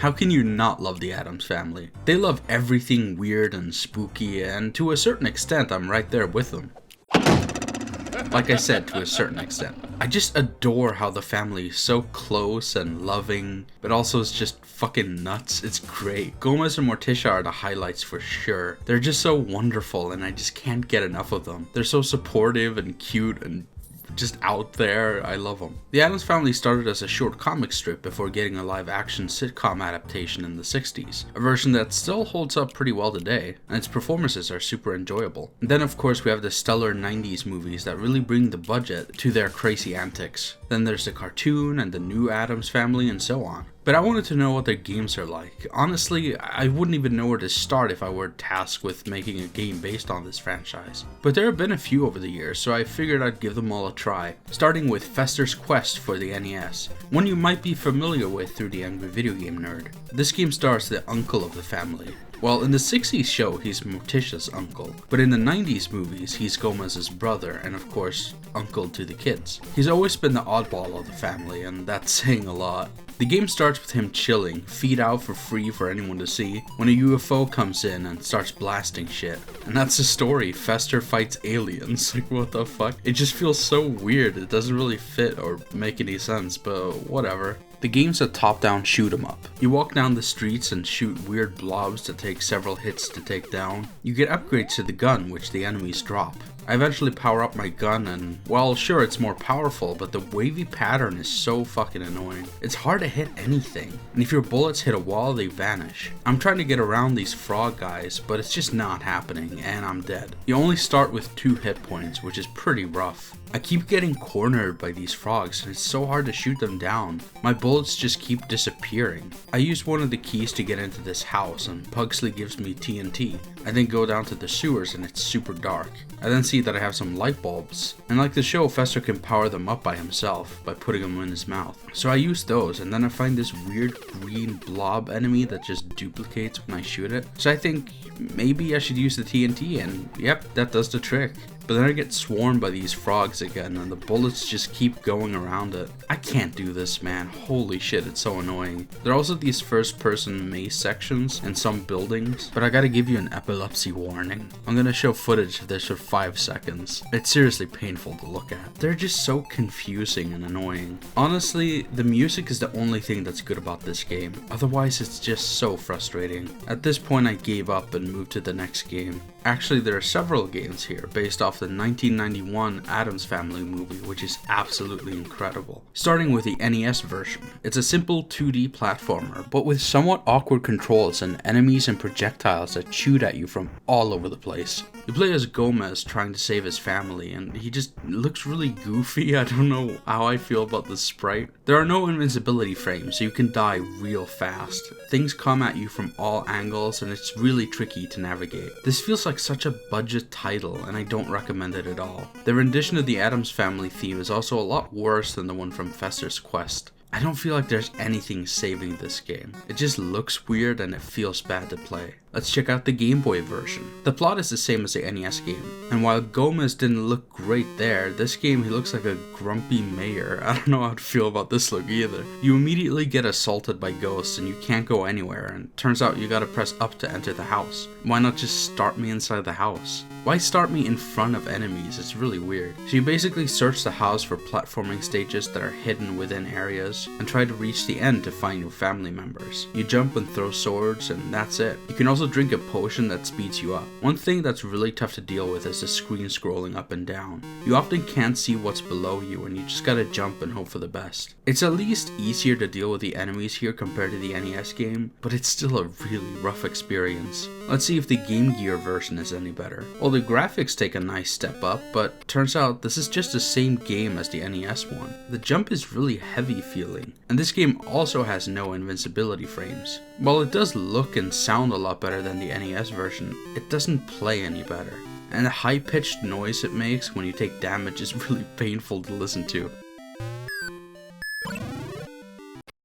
How can you not love the Addams Family? They love everything weird and spooky, and to a certain extent I'm right there with them. Like I said, to a certain extent. I just adore how the family is so close and loving, but also is just fucking nuts. It's great. Gomez and Morticia are the highlights for sure. They're just so wonderful and I just can't get enough of them. They're so supportive and cute and just out there. I love them. The Addams Family started as a short comic strip before getting a live-action sitcom adaptation in the 60s, a version that still holds up pretty well today, and its performances are super enjoyable. And then of course we have the stellar 90s movies that really bring the budget to their crazy antics. Then there's the cartoon and the new Addams Family and so on. But I wanted to know what their games are like. Honestly, I wouldn't even know where to start if I were tasked with making a game based on this franchise. But there have been a few over the years, so I figured I'd give them all a try. Starting with Fester's Quest for the NES, one you might be familiar with through the Angry Video Game Nerd. This game stars the uncle of the family. Well, in the 60s show, he's Morticia's uncle, but in the 90s movies, he's Gomez's brother and of course, uncle to the kids. He's always been the oddball of the family, and that's saying a lot. The game starts with him chilling, feed out for free for anyone to see, when a UFO comes in and starts blasting shit. And that's the story. Fester fights aliens. Like, what the fuck? It just feels so weird. It doesn't really fit or make any sense, but whatever. The game's a top-down shoot-em-up. You walk down the streets and shoot weird blobs that take several hits to take down. You get upgrades to the gun, which the enemies drop. I eventually power up my gun and, well, sure, it's more powerful, but the wavy pattern is so fucking annoying. It's hard to hit anything, and if your bullets hit a wall, they vanish. I'm trying to get around these frog guys, but it's just not happening, and I'm dead. You only start with 2 hit points, which is pretty rough. I keep getting cornered by these frogs and it's so hard to shoot them down. My bullets just keep disappearing. I use one of the keys to get into this house and Pugsley gives me TNT. I then go down to the sewers and it's super dark. I then see that I have some light bulbs, and like the show, Fester can power them up by himself by putting them in his mouth. So I use those, and then I find this weird green blob enemy that just duplicates when I shoot it. So I think maybe I should use the TNT, and yep, that does the trick. But then I get swarmed by these frogs again and the bullets just keep going around it. I can't do this, man. Holy shit, it's so annoying. There are also these first person maze sections in some buildings, but I gotta give you an epilepsy warning. I'm gonna show footage of this for 5 seconds. It's seriously painful to look at. They're just so confusing and annoying. Honestly, the music is the only thing that's good about this game. Otherwise, it's just so frustrating. At this point, I gave up and moved to the next game. Actually, there are several games here based off the 1991 Addams Family movie, which is absolutely incredible. Starting with the NES version. It's a simple 2D platformer, but with somewhat awkward controls and enemies and projectiles that shoot at you from all over the place. You play as Gomez trying to save his family, and he just looks really goofy. I don't know how I feel about the sprite. There are no invincibility frames, so you can die real fast. Things come at you from all angles, and it's really tricky to navigate. This feels like such a budget title, and I don't recommend it at all. The rendition of the Addams Family theme is also a lot worse than the one from Fester's Quest. I don't feel like there's anything saving this game. It just looks weird and it feels bad to play. Let's check out the Game Boy version. The plot is the same as the NES game, and while Gomez didn't look great there, this game he looks like a grumpy mayor. I don't know how to feel about this look either. You immediately get assaulted by ghosts and you can't go anywhere, and turns out you gotta press up to enter the house. Why not just start me inside the house? Why start me in front of enemies? It's really weird. So you basically search the house for platforming stages that are hidden within areas, and try to reach the end to find your family members. You jump and throw swords, and that's it. You can also drink a potion that speeds you up. One thing that's really tough to deal with is the screen scrolling up and down. You often can't see what's below you and you just gotta jump and hope for the best. It's at least easier to deal with the enemies here compared to the NES game, but it's still a really rough experience. Let's see if the Game Gear version is any better. Well, the graphics take a nice step up, but turns out this is just the same game as the NES one. The jump is really heavy feeling, and this game also has no invincibility frames. While it does look and sound a lot better than the NES version, it doesn't play any better. And the high-pitched noise it makes when you take damage is really painful to listen to.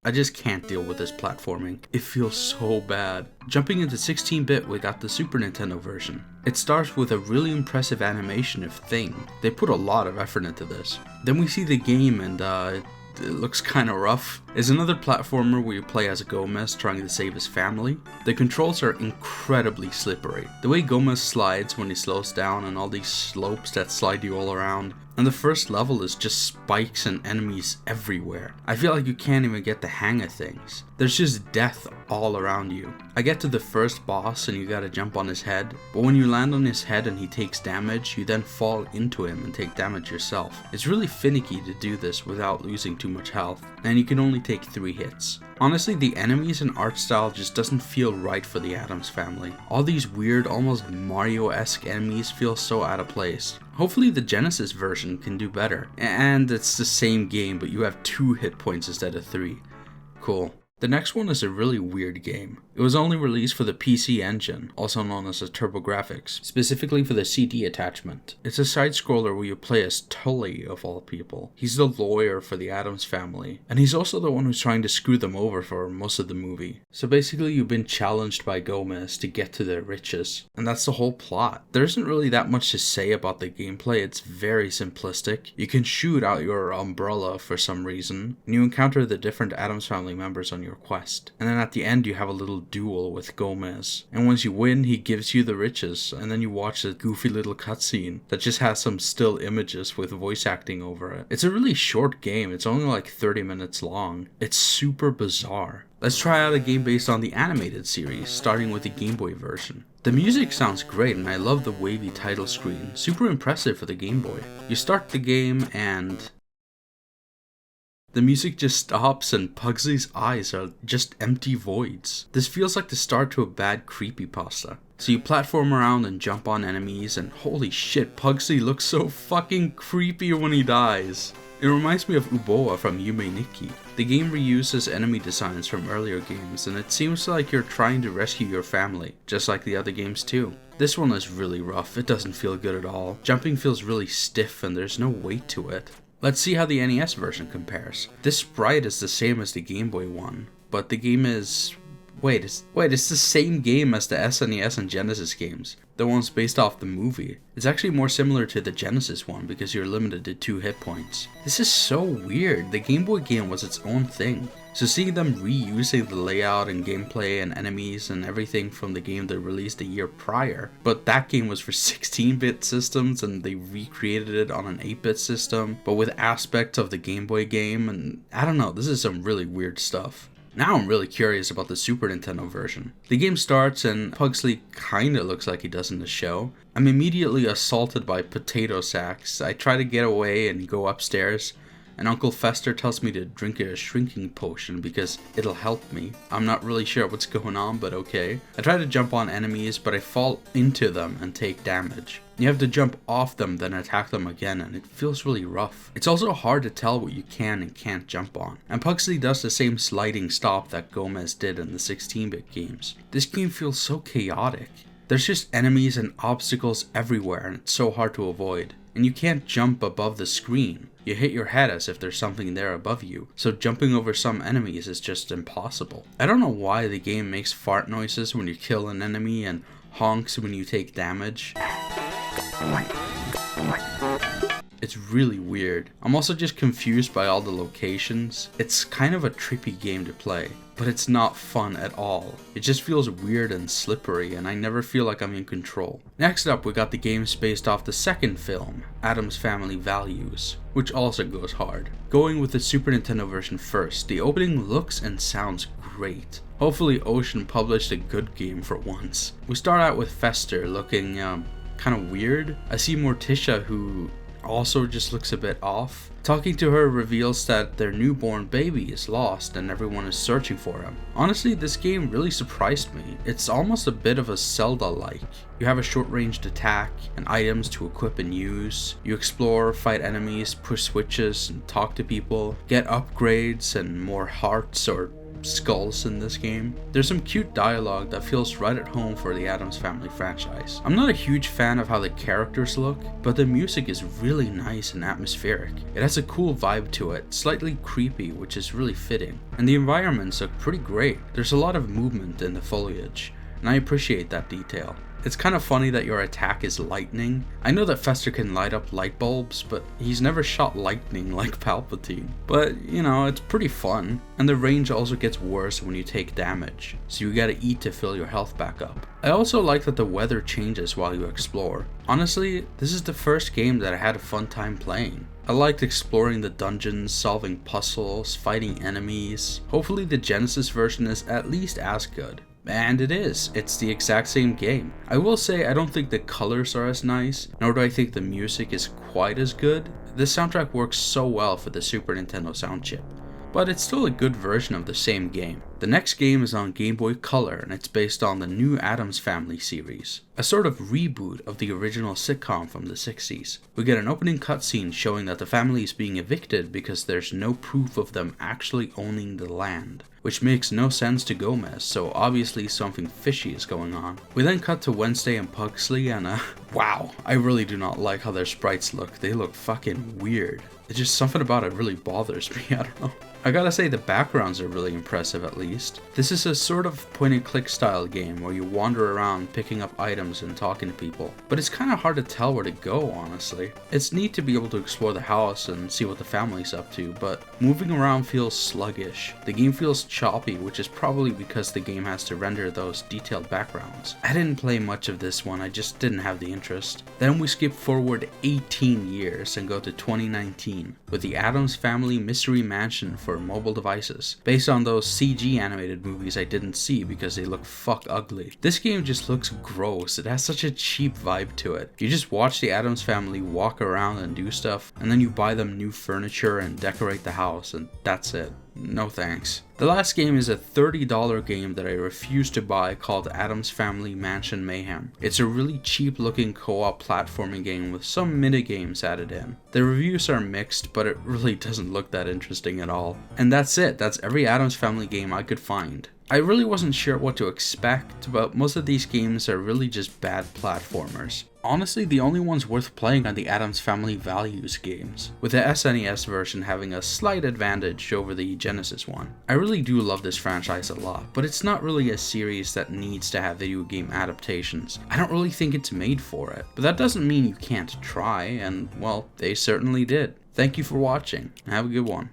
I just can't deal with this platforming. It feels so bad. Jumping into 16-bit, we got the Super Nintendo version. It starts with a really impressive animation of Thing. They put a lot of effort into this. Then we see the game and it looks kinda rough. Is another platformer where you play as Gomez trying to save his family. The controls are incredibly slippery. The way Gomez slides when he slows down and all these slopes that slide you all around. And the first level is just spikes and enemies everywhere. I feel like you can't even get the hang of things. There's just death all around you. I get to the first boss and you gotta jump on his head, but when you land on his head and he takes damage, you then fall into him and take damage yourself. It's really finicky to do this without losing too much health, and you can only take 3 hits. Honestly, the enemies and art style just doesn't feel right for the Addams Family. All these weird, almost Mario-esque enemies feel so out of place. Hopefully the Genesis version can do better. And it's the same game, but you have 2 hit points instead of 3. Cool. The next one is a really weird game. It was only released for the PC Engine, also known as the TurboGrafx, specifically for the CD attachment. It's a side-scroller where you play as Tully, of all people. He's the lawyer for the Addams Family, and he's also the one who's trying to screw them over for most of the movie. So basically you've been challenged by Gomez to get to their riches, and that's the whole plot. There isn't really that much to say about the gameplay, it's very simplistic. You can shoot out your umbrella for some reason, and you encounter the different Addams Family members on your quest. And then at the end you have a little duel with Gomez. And once you win, he gives you the riches, and then you watch a goofy little cutscene that just has some still images with voice acting over it. It's a really short game, it's only like 30 minutes long. It's super bizarre. Let's try out a game based on the animated series, starting with the Game Boy version. The music sounds great and I love the wavy title screen, super impressive for the Game Boy. You start the game and the music just stops and Pugsley's eyes are just empty voids. This feels like the start to a bad creepypasta. So you platform around and jump on enemies, and holy shit, Pugsley looks so fucking creepy when he dies. It reminds me of Uboa from Yume Nikki. The game reuses enemy designs from earlier games, and it seems like you're trying to rescue your family, just like the other games too. This one is really rough, it doesn't feel good at all. Jumping feels really stiff and there's no weight to it. Let's see how the NES version compares. This sprite is the same as the Game Boy one, but the game is... Wait, it's the same game as the SNES and Genesis games. The ones based off the movie. It's actually more similar to the Genesis one because you're limited to 2 hit points. This is so weird. The Game Boy game was its own thing. So seeing them reusing the layout and gameplay and enemies and everything from the game they released a year prior, but that game was for 16-bit systems and they recreated it on an 8-bit system, but with aspects of the Game Boy game, and I don't know, this is some really weird stuff. Now I'm really curious about the Super Nintendo version. The game starts and Pugsley kinda looks like he does in the show. I'm immediately assaulted by potato sacks. I try to get away and go upstairs, and Uncle Fester tells me to drink a shrinking potion because it'll help me. I'm not really sure what's going on, but okay. I try to jump on enemies, but I fall into them and take damage. You have to jump off them, then attack them again, and it feels really rough. It's also hard to tell what you can and can't jump on. And Pugsley does the same sliding stop that Gomez did in the 16-bit games. This game feels so chaotic. There's just enemies and obstacles everywhere, and it's so hard to avoid. And you can't jump above the screen. You hit your head as if there's something there above you, so jumping over some enemies is just impossible. I don't know why the game makes fart noises when you kill an enemy and honks when you take damage. It's really weird. I'm also just confused by all the locations. It's kind of a trippy game to play, but it's not fun at all. It just feels weird and slippery, and I never feel like I'm in control. Next up, we got the games based off the second film, Addams Family Values, which also goes hard. Going with the Super Nintendo version first, the opening looks and sounds great. Hopefully Ocean published a good game for once. We start out with Fester looking kind of weird. I see Morticia, who also just looks a bit off. Talking to her reveals that their newborn baby is lost and everyone is searching for him. Honestly, this game really surprised me. It's almost a bit of a Zelda-like. You have a short-ranged attack and items to equip and use. You explore, fight enemies, push switches, and talk to people. Get upgrades and more hearts or skulls in this game. There's some cute dialogue that feels right at home for the Addams Family franchise. I'm not a huge fan of how the characters look, but the music is really nice and atmospheric. It has a cool vibe to it, slightly creepy, which is really fitting. And the environments look pretty great. There's a lot of movement in the foliage, and I appreciate that detail. It's kind of funny that your attack is lightning. I know that Fester can light up light bulbs, but he's never shot lightning like Palpatine. But, you know, it's pretty fun. And the range also gets worse when you take damage, so you gotta eat to fill your health back up. I also like that the weather changes while you explore. Honestly, this is the first game that I had a fun time playing. I liked exploring the dungeons, solving puzzles, fighting enemies. Hopefully the Genesis version is at least as good. And it is. It's the exact same game. I will say I don't think the colors are as nice, nor do I think the music is quite as good. The soundtrack works so well for the Super Nintendo sound chip, but it's still a good version of the same game. The next game is on Game Boy Color, and it's based on the new Addams Family series, a sort of reboot of the original sitcom from the 60s. We get an opening cutscene showing that the family is being evicted because there's no proof of them actually owning the land, which makes no sense to Gomez, so obviously something fishy is going on. We then cut to Wednesday and Pugsley, and wow, I really do not like how their sprites look. They look fucking weird. It's just something about it really bothers me, I don't know. I gotta say the backgrounds are really impressive at least. This is a sort of point and click style game where you wander around picking up items and talking to people, but it's kinda hard to tell where to go, honestly. It's neat to be able to explore the house and see what the family's up to, but moving around feels sluggish. The game feels choppy, which is probably because the game has to render those detailed backgrounds. I didn't play much of this one, I just didn't have the interest. Then we skip forward 18 years and go to 2019 with the Addams Family Mystery Mansion for mobile devices, based on those CG animated movies I didn't see because they look fuck ugly. This game just looks gross. It has such a cheap vibe to it. You just watch the Addams Family walk around and do stuff, and then you buy them new furniture and decorate the house, and that's it. No thanks. The last game is a $30 game that I refuse to buy called Addams Family Mansion Mayhem. It's a really cheap looking co-op platforming game with some mini-games added in. The reviews are mixed, but it really doesn't look that interesting at all. And that's it. That's every Addams Family game I could find. I really wasn't sure what to expect, but most of these games are really just bad platformers. Honestly, the only ones worth playing are the Addams Family Values games, with the SNES version having a slight advantage over the Genesis one. I really do love this franchise a lot, but it's not really a series that needs to have video game adaptations. I don't really think it's made for it, but that doesn't mean you can't try, and well, they certainly did. Thank you for watching, and have a good one.